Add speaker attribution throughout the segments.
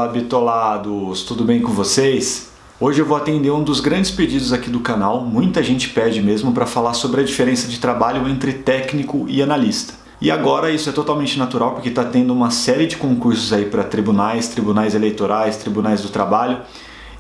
Speaker 1: Fala, bitolados, tudo bem com vocês? Hoje eu vou atender um dos grandes pedidos aqui do canal, muita gente pede mesmo para falar sobre a diferença de trabalho entre técnico e analista. E agora isso é totalmente natural porque está tendo uma série de concursos aí para tribunais eleitorais, tribunais do trabalho,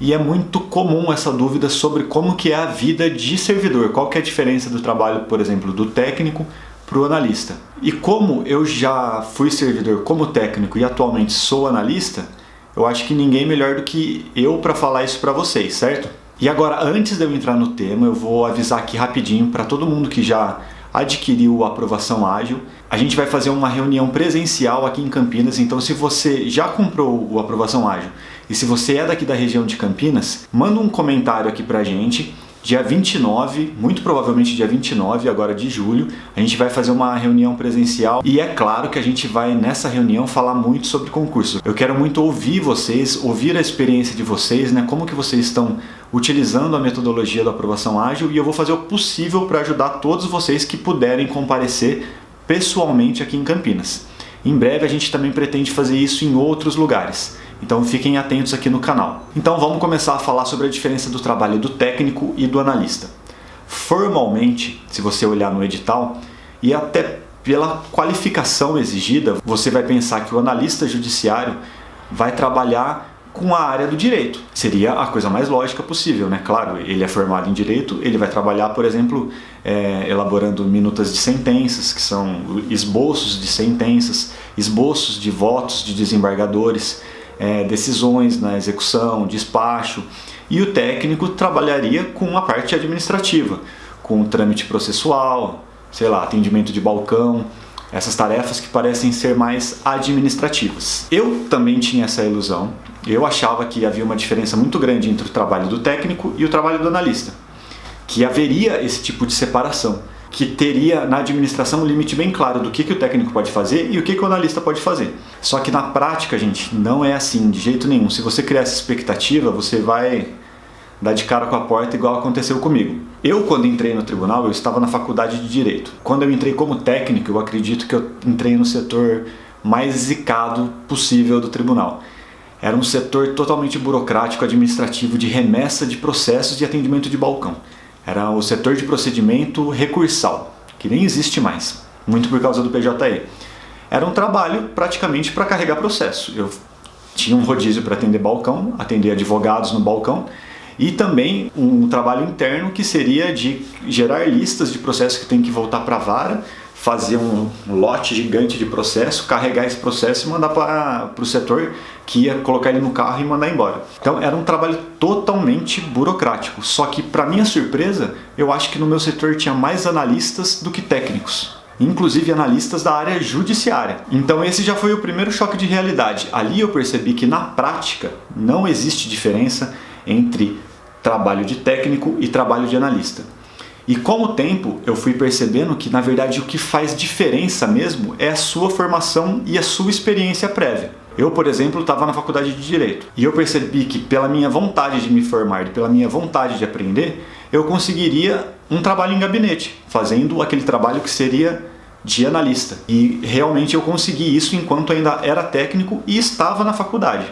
Speaker 1: e é muito comum essa dúvida sobre como que é a vida de servidor, qual que é a diferença do trabalho, por exemplo, do técnico para o analista. E como eu já fui servidor como técnico e atualmente sou analista, eu acho que ninguém melhor do que eu para falar isso para vocês, certo? E agora, antes de eu entrar no tema, eu vou avisar aqui rapidinho para todo mundo que já adquiriu a aprovação ágil. A gente vai fazer uma reunião presencial aqui em Campinas, então se você já comprou o aprovação ágil e se você é daqui da região de Campinas, manda um comentário aqui pra gente. Dia 29, muito provavelmente dia 29 agora de julho, a gente vai fazer uma reunião presencial e é claro que a gente vai nessa reunião falar muito sobre concurso. Eu quero muito ouvir vocês, ouvir a experiência de vocês, né? Como que vocês estão utilizando a metodologia da aprovação ágil, e eu vou fazer o possível para ajudar todos vocês que puderem comparecer pessoalmente aqui em Campinas. Em breve a gente também pretende fazer isso em outros lugares. Então fiquem atentos aqui no canal. Então vamos começar a falar sobre a diferença do trabalho do técnico e do analista. Formalmente, se você olhar no edital, e até pela qualificação exigida, você vai pensar que o analista judiciário vai trabalhar com a área do direito. Seria a coisa mais lógica possível, né? Claro, ele é formado em direito, ele vai trabalhar, por exemplo, elaborando minutas de sentenças, que são esboços de sentenças, esboços de votos de desembargadores, decisões na execução, despacho, e o técnico trabalharia com a parte administrativa, com o trâmite processual, sei lá, atendimento de balcão, essas tarefas que parecem ser mais administrativas. Eu também tinha essa ilusão, eu achava que havia uma diferença muito grande entre o trabalho do técnico e o trabalho do analista, que haveria esse tipo de separação, que teria na administração um limite bem claro do que o técnico pode fazer e o que o analista pode fazer. Só que na prática, gente, não é assim de jeito nenhum. Se você criar essa expectativa, você vai dar de cara com a porta igual aconteceu comigo. Eu, quando entrei no tribunal, eu estava na faculdade de Direito. Quando eu entrei como técnico, eu acredito que eu entrei no setor mais zicado possível do tribunal. Era um setor totalmente burocrático, administrativo, de remessa de processos de atendimento de balcão. Era o setor de procedimento recursal, que nem existe mais, muito por causa do PJE. Era um trabalho praticamente para carregar processo. Eu tinha um rodízio para atender balcão, atender advogados no balcão, e também um trabalho interno que seria de gerar listas de processos que tem que voltar para a vara, fazer um lote gigante de processo, carregar esse processo e mandar para o setor que ia colocar ele no carro e mandar embora. Então era um trabalho totalmente burocrático, só que para minha surpresa, eu acho que no meu setor tinha mais analistas do que técnicos, inclusive analistas da área judiciária. Então esse já foi o primeiro choque de realidade. Ali eu percebi que na prática não existe diferença entre trabalho de técnico e trabalho de analista. E com o tempo eu fui percebendo que na verdade o que faz diferença mesmo é a sua formação e a sua experiência prévia. Eu, por exemplo, estava na faculdade de Direito e eu percebi que pela minha vontade de me formar e pela minha vontade de aprender, eu conseguiria um trabalho em gabinete, fazendo aquele trabalho que seria de analista. E realmente eu consegui isso enquanto ainda era técnico e estava na faculdade.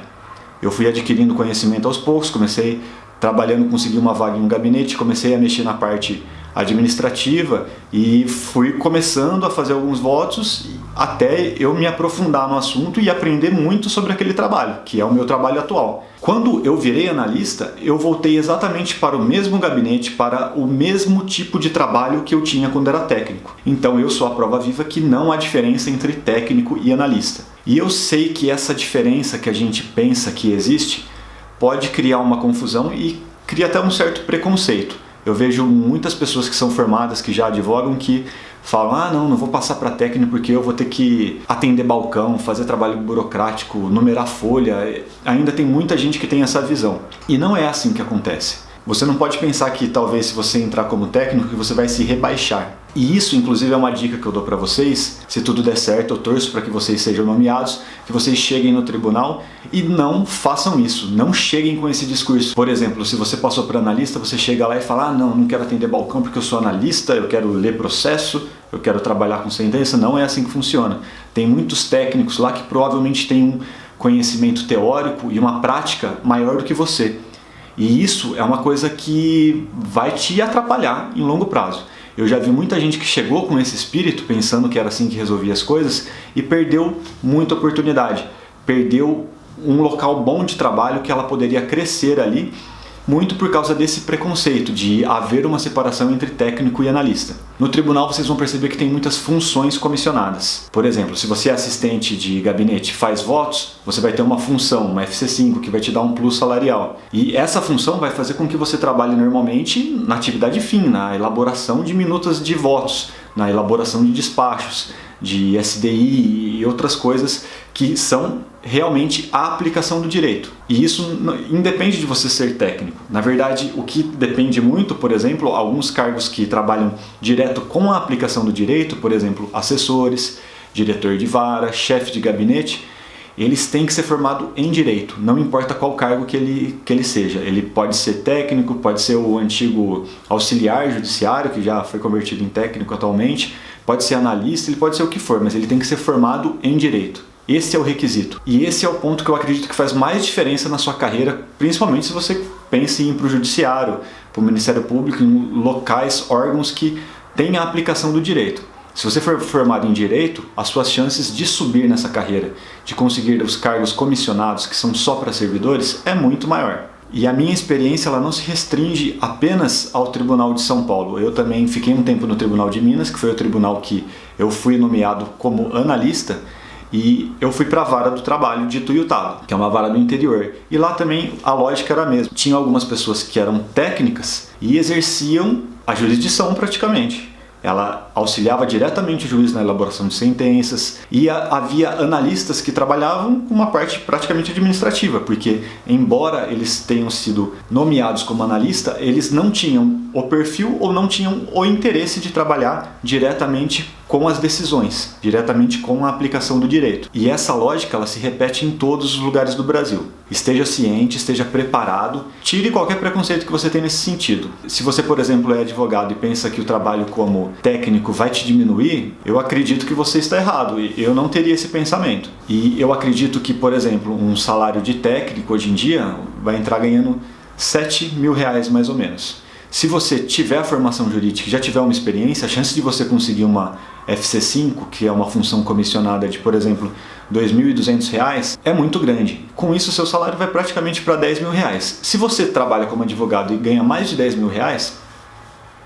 Speaker 1: Eu fui adquirindo conhecimento aos poucos, comecei trabalhando, consegui uma vaga em um gabinete, comecei a mexer na parte administrativa e fui começando a fazer alguns votos até eu me aprofundar no assunto e aprender muito sobre aquele trabalho, que é o meu trabalho atual. Quando eu virei analista, eu voltei exatamente para o mesmo gabinete, para o mesmo tipo de trabalho que eu tinha quando era técnico. Então eu sou a prova viva que não há diferença entre técnico e analista. E eu sei que essa diferença que a gente pensa que existe pode criar uma confusão e cria até um certo preconceito. Eu vejo muitas pessoas que são formadas, que já advogam, que falam, não vou passar para técnico porque eu vou ter que atender balcão, fazer trabalho burocrático, numerar folha. Ainda tem muita gente que tem essa visão. E não é assim que acontece. Você não pode pensar que talvez se você entrar como técnico que você vai se rebaixar. E isso, inclusive, é uma dica que eu dou para vocês. Se tudo der certo, eu torço para que vocês sejam nomeados, que vocês cheguem no tribunal e não façam isso. Não cheguem com esse discurso. Por exemplo, se você passou para analista, você chega lá e fala, não quero atender balcão porque eu sou analista, eu quero ler processo, eu quero trabalhar com sentença. Não é assim que funciona. Tem muitos técnicos lá que provavelmente têm conhecimento teórico e uma prática maior do que você. E isso é uma coisa que vai te atrapalhar em longo prazo. Eu já vi muita gente que chegou com esse espírito, pensando que era assim que resolvia as coisas, e perdeu muita oportunidade. Perdeu um local bom de trabalho que ela poderia crescer ali, muito por causa desse preconceito de haver uma separação entre técnico e analista. No tribunal vocês vão perceber que tem muitas funções comissionadas. Por exemplo, se você é assistente de gabinete e faz votos, você vai ter uma função, uma FC5, que vai te dar um plus salarial. E essa função vai fazer com que você trabalhe normalmente na atividade fim, na elaboração de minutas de votos, na elaboração de despachos, de SDI e outras coisas que são realmente a aplicação do direito. E isso independe de você ser técnico. Na verdade, o que depende muito, por exemplo, alguns cargos que trabalham direto com a aplicação do direito, por exemplo, assessores, diretor de vara, chefe de gabinete, eles têm que ser formados em direito, não importa qual cargo que ele seja. Ele pode ser técnico, pode ser o antigo auxiliar judiciário, que já foi convertido em técnico atualmente, pode ser analista, ele pode ser o que for, mas ele tem que ser formado em direito. Esse é o requisito. E esse é o ponto que eu acredito que faz mais diferença na sua carreira, principalmente se você pensa em ir para o judiciário, para o Ministério Público, em locais, órgãos que têm a aplicação do direito. Se você for formado em direito, as suas chances de subir nessa carreira, de conseguir os cargos comissionados, que são só para servidores, é muito maior. E a minha experiência ela não se restringe apenas ao Tribunal de São Paulo. Eu também fiquei um tempo no Tribunal de Minas, que foi o tribunal que eu fui nomeado como analista, e eu fui para a vara do trabalho de Ituiutaba, que é uma vara do interior. E lá também a lógica era a mesma. Tinha algumas pessoas que eram técnicas e exerciam a jurisdição praticamente. Ela auxiliava diretamente o juiz na elaboração de sentenças e havia analistas que trabalhavam com uma parte praticamente administrativa, porque embora eles tenham sido nomeados como analista, eles não tinham o perfil ou não tinham o interesse de trabalhar diretamente com as decisões, diretamente com a aplicação do direito. E essa lógica ela se repete em todos os lugares do Brasil. Esteja ciente, esteja preparado, tire qualquer preconceito que você tem nesse sentido. Se você, por exemplo, é advogado e pensa que o trabalho como técnico vai te diminuir, eu acredito que você está errado. Eu não teria esse pensamento. E eu acredito que, por exemplo, um salário de técnico hoje em dia vai entrar ganhando R$7.000 mais ou menos. Se você tiver a formação jurídica e já tiver uma experiência, a chance de você conseguir uma FC5, que é uma função comissionada de, por exemplo, R$2.200, é muito grande. Com isso, o seu salário vai praticamente para R$10.000. Se você trabalha como advogado e ganha mais de R$10.000,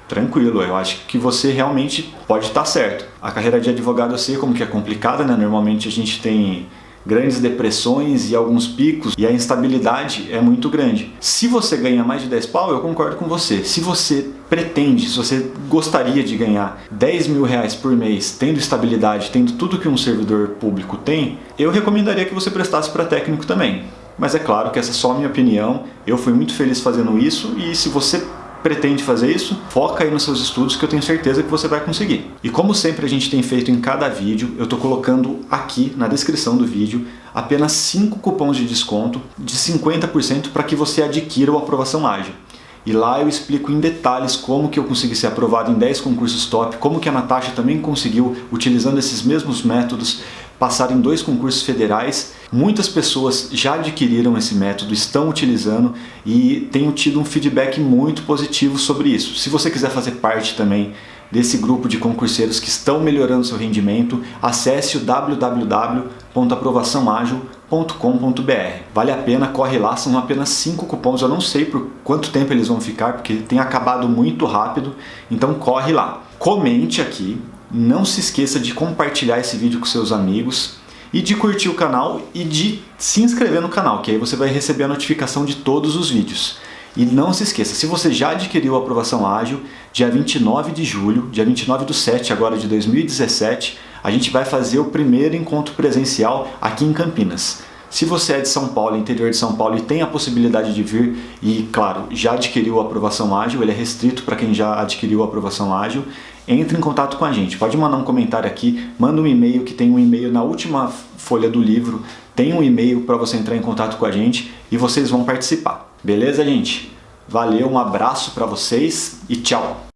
Speaker 1: tranquilo, eu acho que você realmente pode estar certo. A carreira de advogado eu sei como que é complicada, né? Normalmente a gente tem grandes depressões e alguns picos e a instabilidade é muito grande. Se você ganha mais de 10 pau, eu concordo com você. Se você pretende, se você gostaria de ganhar R$10.000 por mês, tendo estabilidade, tendo tudo que um servidor público tem, eu recomendaria que você prestasse para técnico também. Mas é claro que essa é só a minha opinião, eu fui muito feliz fazendo isso e se você pretende fazer isso, foca aí nos seus estudos que eu tenho certeza que você vai conseguir. E como sempre a gente tem feito em cada vídeo, eu estou colocando aqui na descrição do vídeo apenas 5 cupons de desconto de 50% para que você adquira o Aprovação Ágil. E lá eu explico em detalhes como que eu consegui ser aprovado em 10 concursos top, como que a Natasha também conseguiu, utilizando esses mesmos métodos, passar em 2 concursos federais. Muitas pessoas já adquiriram esse método, estão utilizando e tenho tido um feedback muito positivo sobre isso. Se você quiser fazer parte também desse grupo de concurseiros que estão melhorando seu rendimento, acesse o www.aprovaçãoagil.com.br. Vale a pena, corre lá, são apenas 5 cupons, eu não sei por quanto tempo eles vão ficar, porque tem acabado muito rápido, então corre lá. Comente aqui, não se esqueça de compartilhar esse vídeo com seus amigos e de curtir o canal e de se inscrever no canal, que aí você vai receber a notificação de todos os vídeos. E não se esqueça, se você já adquiriu a Aprovação Ágil, dia 29 de julho, dia 29/7 agora de 2017, a gente vai fazer o primeiro encontro presencial aqui em Campinas. Se você é de São Paulo, interior de São Paulo, e tem a possibilidade de vir e, claro, já adquiriu a Aprovação Ágil, ele é restrito para quem já adquiriu a Aprovação Ágil, entre em contato com a gente. Pode mandar um comentário aqui, manda um e-mail, que tem um e-mail na última folha do livro, tem um e-mail para você entrar em contato com a gente e vocês vão participar. Beleza, gente? Valeu, um abraço para vocês e tchau!